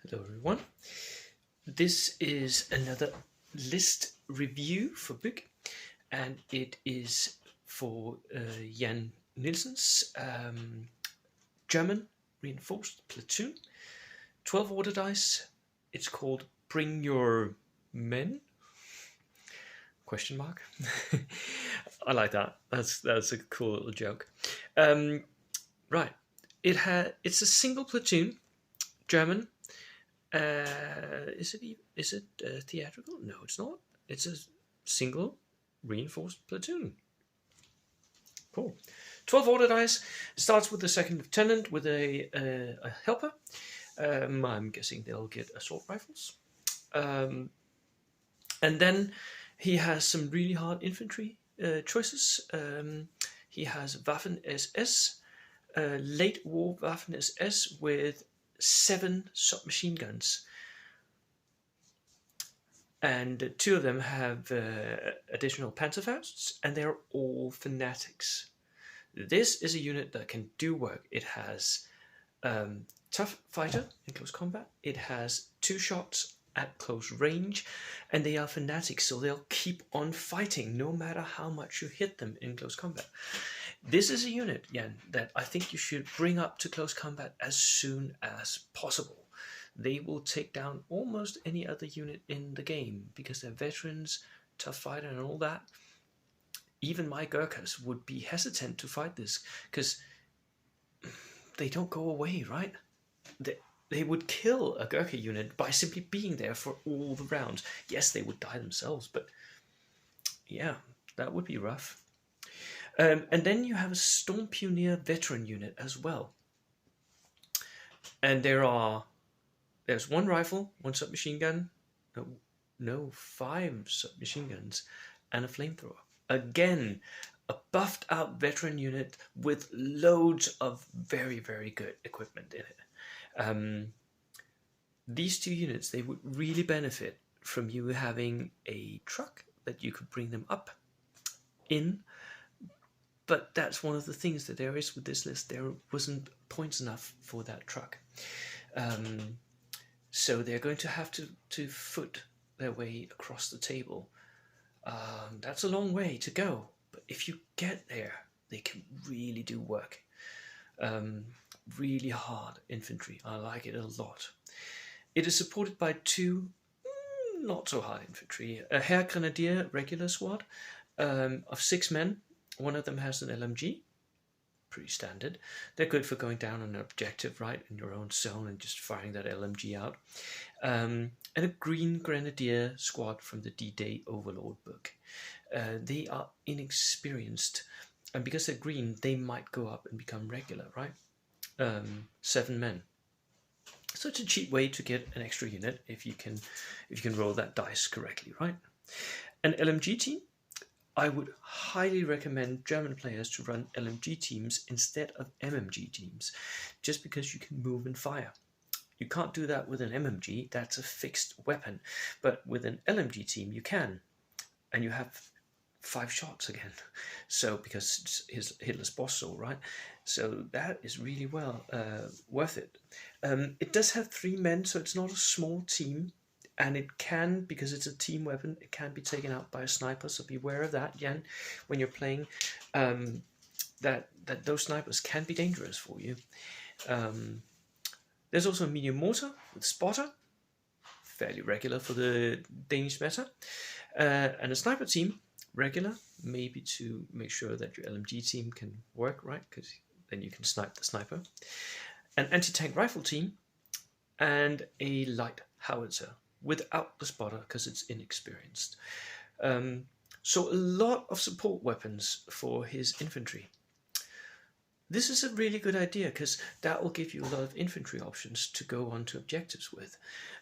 Hello everyone. This is another list review for book, and it is for Jan Nielsen's German reinforced platoon. 12 order dice. It's called Bring Your Men? Question mark. I like that. That's a cool little joke. Right. It's a single platoon, German. Is it theatrical? No, it's not. It's a single reinforced platoon. Cool. 12 order dice. Starts with the second lieutenant with a helper. I'm guessing they'll get assault rifles. And then he has some really hard infantry choices. He has Waffen SS, late war Waffen SS with 7 submachine guns. And 2 of them have additional Panzerfausts, and they're all fanatics. This is a unit that can do work. It has tough fighter in close combat. It has 2 shots at close range, and they are fanatics, so they'll keep on fighting no matter how much you hit them in close combat. This is a unit, Jan, that I think you should bring up to close combat as soon as possible. They will take down almost any other unit in the game because they're veterans, tough fighter, and all that. Even my Gurkhas would be hesitant to fight this because they don't go away, right? They would kill a Gurkha unit by simply being there for all the rounds. Yes, they would die themselves, but yeah, that would be rough. And then you have a Storm Pioneer veteran unit as well. And there's 1 rifle, 1 submachine gun, no, 5 submachine guns, and a flamethrower. Again, a buffed out veteran unit with loads of very, very good equipment in it. These 2 units, they would really benefit from you having a truck that you could bring them up in. But that's one of the things that there is with this list. There wasn't points enough for that truck. So they're going to have to foot their way across the table. That's a long way to go. But if you get there, they can really do work. Really hard infantry. I like it a lot. It is supported by 2 not so hard infantry. A Herr Grenadier regular squad of 6 men. 1 of them has an LMG, pretty standard. They're good for going down on an objective, right, in your own zone and just firing that LMG out. And a Green Grenadier squad from the D-Day Overlord book. They are inexperienced, and because they're green, they might go up and become regular, right? 7 men. So it's a cheap way to get an extra unit if you can roll that dice correctly, right? An LMG team. I would highly recommend German players to run LMG teams instead of MMG teams, just because you can move and fire. You can't do that with an MMG, that's a fixed weapon, but with an LMG team you can, and you have 5 shots again, so because it's Hitler's boss saw, right? So that is really well worth it. It does have 3 men, so it's not a small team. And it can, because it's a team weapon, it can be taken out by a sniper. So beware of that, Jan, when you're playing. That those snipers can be dangerous for you. There's also a medium mortar with spotter, fairly regular for the Danish meta, and a sniper team, regular, maybe to make sure that your LMG team can work right, because then you can snipe the sniper. An anti-tank rifle team, and a light howitzer, without the spotter because it's inexperienced. So a lot of support weapons for his infantry. This is a really good idea because that will give you a lot of infantry options to go on to objectives with.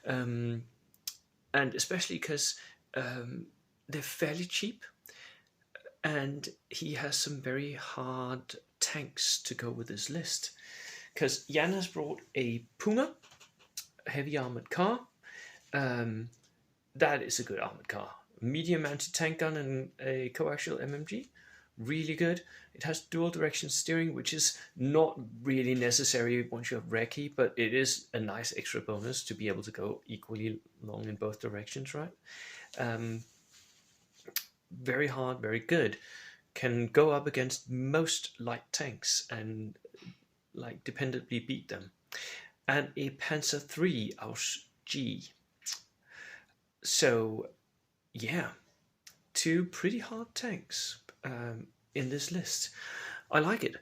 And especially because they're fairly cheap, and he has some very hard tanks to go with his list. Because Jan has brought a Puma, a heavy armored car. That is a good armored car. Medium anti-tank gun and a coaxial MMG. really good. It has dual direction steering, which is not really necessary once you have recce, but it is a nice extra bonus to be able to go equally long in both directions, right? Um, very hard, very good. Can go up against most light tanks and like dependably beat them. And a Panzer III Aus G. So yeah, two pretty hard tanks in this list. I like it,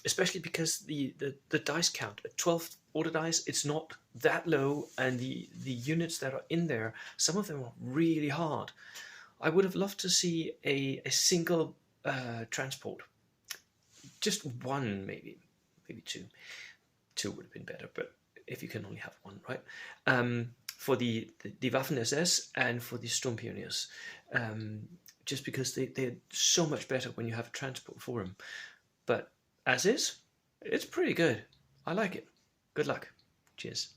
especially because the dice count at 12 order dice, it's not that low, and the units that are in there, some of them are really hard. I would have loved to see a single transport, just one, maybe two. Two would have been better, but if you can only have one, right? For the Waffen SS and for the Sturmpioneers, just because they're so much better when you have a transport for them. But as is, it's pretty good. I like it. Good luck. Cheers.